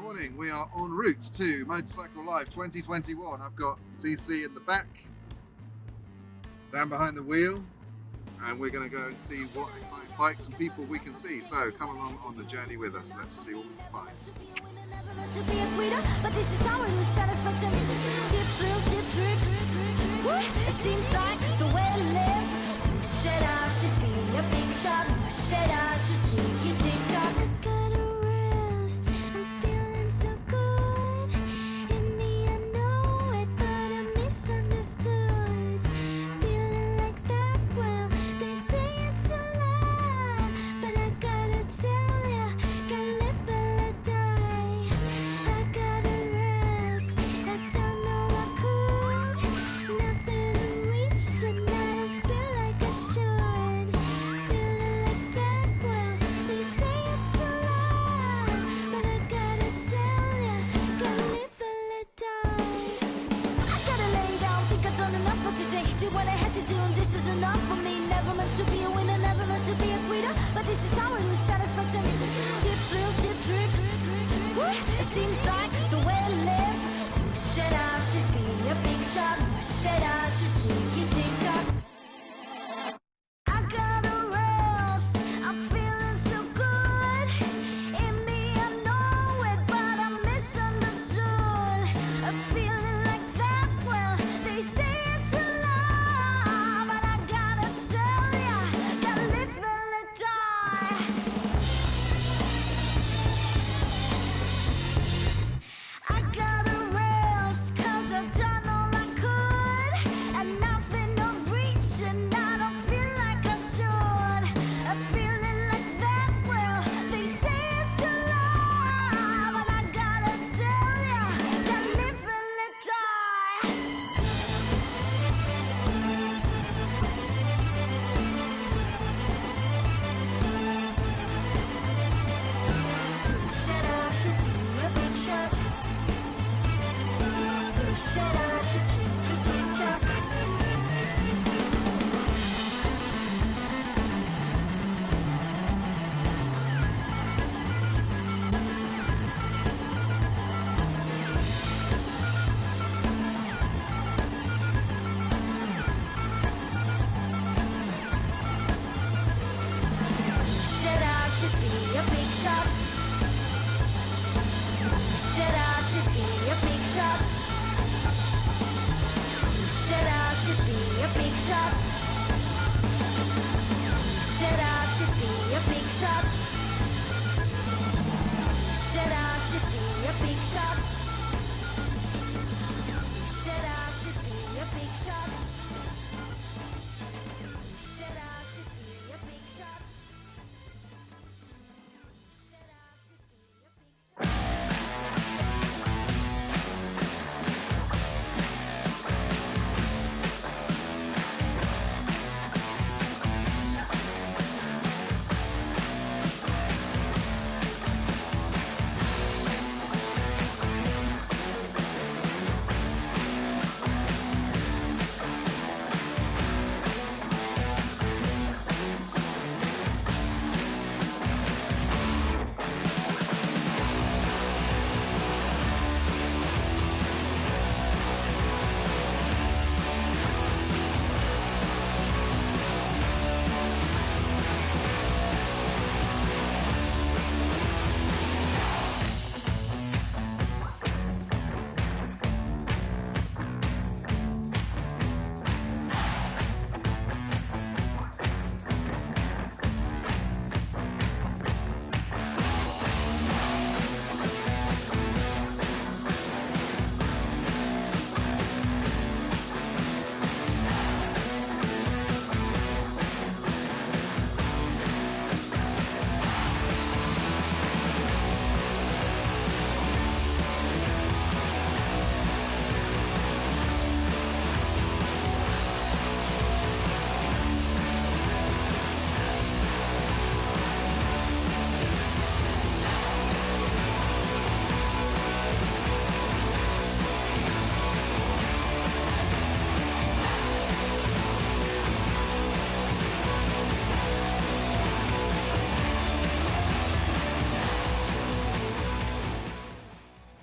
morning. We are en route to Motorcycle Live 2021. I've got TC in the back, down behind the wheel, and we're going to go and see what exciting bikes and people we can see. So come along on the journey with us. Let's see what we can find. But this is how we lose satisfaction. Cheap thrills, cheap tricks. It seems like the way to live. Who said I should be a big shot? Who said I should take it, take off? I gotta rest. I'm feeling so good. In me, I know it, but I'm misunderstood. Feeling like that, well, they say it's a lie, but I gotta tell ya, gotta live and let die. I gotta rest. I don't know I could. Nothing to reach, and I don't feel like I should. Feeling like that, well, they say it's a lie, but I gotta tell ya, gotta live and let die. I gotta lay down, think I've done enough for today. Did what I had to do, and this is enough for me. Never meant to be a winner, never meant to be a quitter, but this is how I lose satisfaction. Cheap thrills, cheap tricks. It seems like the way to live. Who said I should be a big shot? Who said I should take it, take off? I gotta rest. I'm feeling so good. In me, I know it, but I'm misunderstood. I'm feeling like that, well, they say it's a lie, but I gotta tell ya, gotta live and let die. I gotta rest, 'cause I've done all I could, and nothing to reach, and I don't feel like I should. I'm feeling like that, well, they say it's a lie, but I gotta tell ya, gotta live and let die. Who said I should be a big shot? Who said I should take it, take off? Said I should be a big shot. Said I should be a big shot. Said I should be a big shot. Said I should be a big shot. Said I should be a big shot. Said I should be a big shot. Said I should be a big shot. Said I should be a big shot.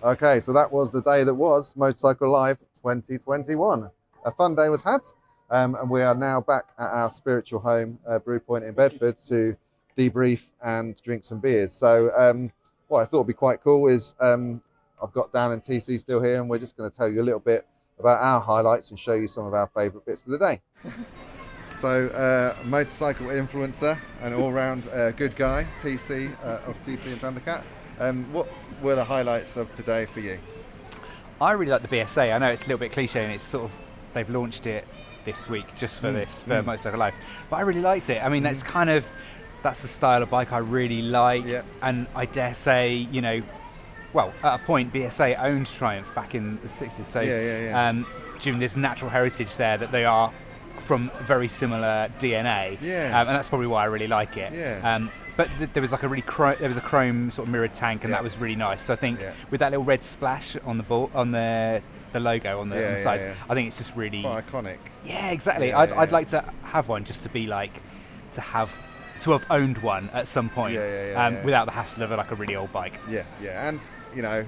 Okay, so that was the day that was Motorcycle Live 2021. A fun day was had, and we are now back at our spiritual home, Brew Point in Bedford, to debrief and drink some beers. So what I thought would be quite cool is I've got Dan and TC still here, and we're just going to tell you a little bit about our highlights and show you some of our favourite bits of the day. So motorcycle influencer and all-round good guy, TC of TC and Thundercat. What were the highlights of today for you? I really like the BSA. I know it's a little bit cliche and it's sort of, they've launched it this week just for for Motorcycle Life, but I really liked it. I mean, that's the style of bike I really like. Yeah. And I dare say, you know, well, at a point BSA owned Triumph back in the 60s, so Jim, there's natural heritage there that they are from very similar DNA, and that's probably why I really like it. But there was like a really there was a chrome sort of mirrored tank, and that was really nice. So I think with that little red splash on the on the logo on the sides, I think it's just really quite iconic. Yeah, exactly. I'd like to have one just to be like to have owned one at some point, without the hassle of like a really old bike. And you know,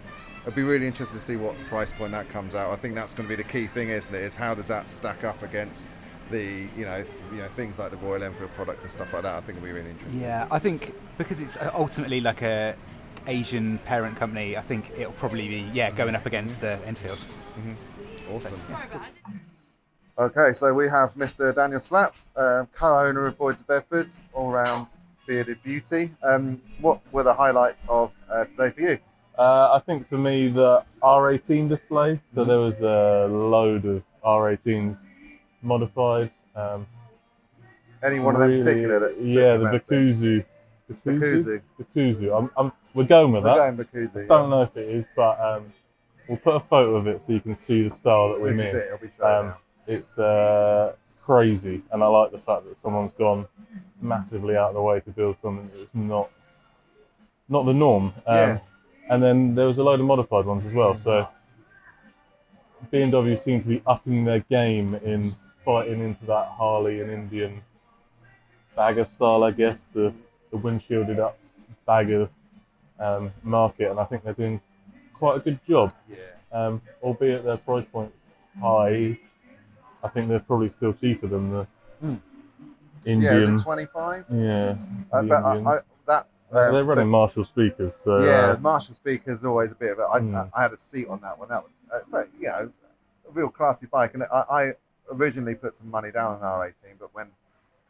I'd be really interested to see what price point that comes out. I think that's going to be the key thing, isn't it? Is how does that stack up against the you know things like the Royal Enfield product and stuff like that. I think it'll be really interesting. Yeah, I think because it's ultimately like a Asian parent company, I think it'll probably be going up against the Enfield. Awesome. Okay, so we have Mr. Daniel Slap, co-owner of Boyds of Bedford, all-round bearded beauty. What were the highlights of today for you? I think for me the R18 display. So there was a load of R18s modified. Any one of them particular? That the Bakuzu. We're going with that. We're going Bakuzu. I don't know if it is, but we'll put a photo of it so you can see the style that we're in. It'll be shown now. It's crazy, and I like the fact that someone's gone massively out of the way to build something that's not the norm. And then there was a load of modified ones as well. So BMW seem to be upping their game in fighting into that Harley and Indian bagger style, I guess, the windshielded up bagger market, and I think they're doing quite a good job. Albeit their price point high, I think they're probably still cheaper than the Indian. Yeah, is it 25? Yeah. They're running Marshall speakers. So, Marshall speakers always a bit of it. I had a seat on that one. That was, but, you know, a real classy bike. And I originally put some money down on R18, but when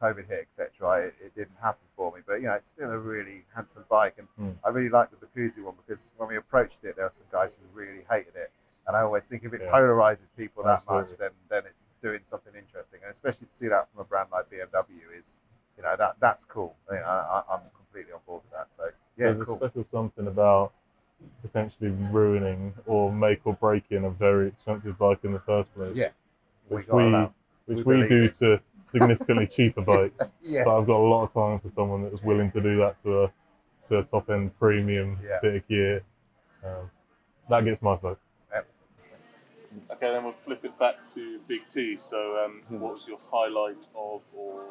COVID hit, etc., it didn't happen for me. But, you know, it's still a really handsome bike. And I really like the Bakuzu one because when we approached it, there were some guys who really hated it. And I always think if it polarizes people that much, then it's doing something interesting. And especially to see that from a brand like BMW is, you know, that's cool. You know, I'm completely on board with that. So yeah, there's a special something about potentially ruining or make or breaking a very expensive bike in the first place. Yeah, which we do to significantly cheaper bikes. But I've got a lot of time for someone that was willing to do that to a top end premium bit of gear. That gets my vote. Okay, then we'll flip it back to Big T. So, what was your highlight of or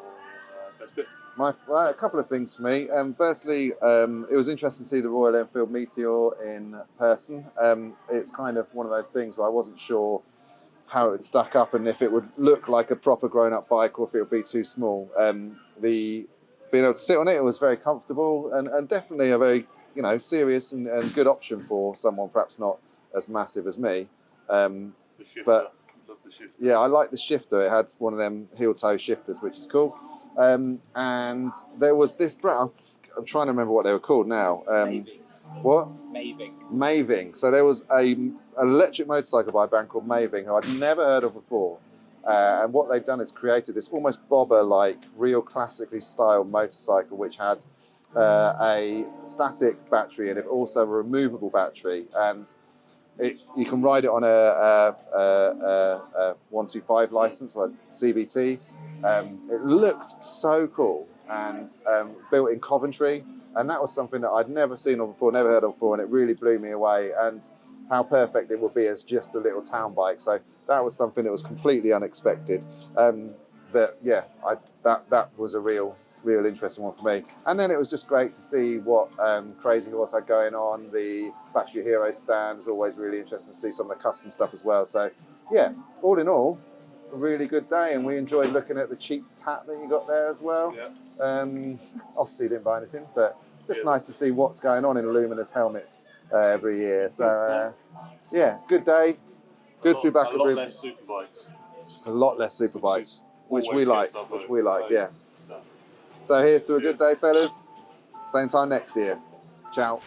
best bit? A couple of things for me. Firstly, it was interesting to see the Royal Enfield Meteor in person. It's kind of one of those things where I wasn't sure how it would stack up and if it would look like a proper grown-up bike or if it would be too small. Being able to sit on it was very comfortable and definitely a very serious and good option for someone perhaps not as massive as me. The shifter. But love the shifter. Yeah, I like the shifter. It had one of them heel-toe shifters, which is cool. And there was this brand. I'm trying to remember what they were called now. Maving. What? Maving. Maving. So there was an electric motorcycle by a band called Maving, who I'd never heard of before. And what they've done is created this almost bobber-like, real classically styled motorcycle, which had a static battery and also a removable battery. And you can ride it on a 125 license, or CVT. It looked so cool and built in Coventry. And that was something that I'd never seen before, never heard of before, and it really blew me away. And how perfect it would be as just a little town bike. So that was something that was completely unexpected. that was a real interesting one for me. And then it was just great to see what Crazy Horse had going on. The Factory Heroes stand is always really interesting to see some of the custom stuff as well. So yeah, all in all, a really good day, and we enjoyed looking at the cheap tat that you got there as well. Yeah. Obviously didn't buy anything, but it's just nice to see what's going on in Luminous helmets every year. So yeah, good day. Good to be back. A lot less superbikes. A lot less superbikes, which we like. Yeah. So. So here's to a good day, fellas. Same time next year. Ciao.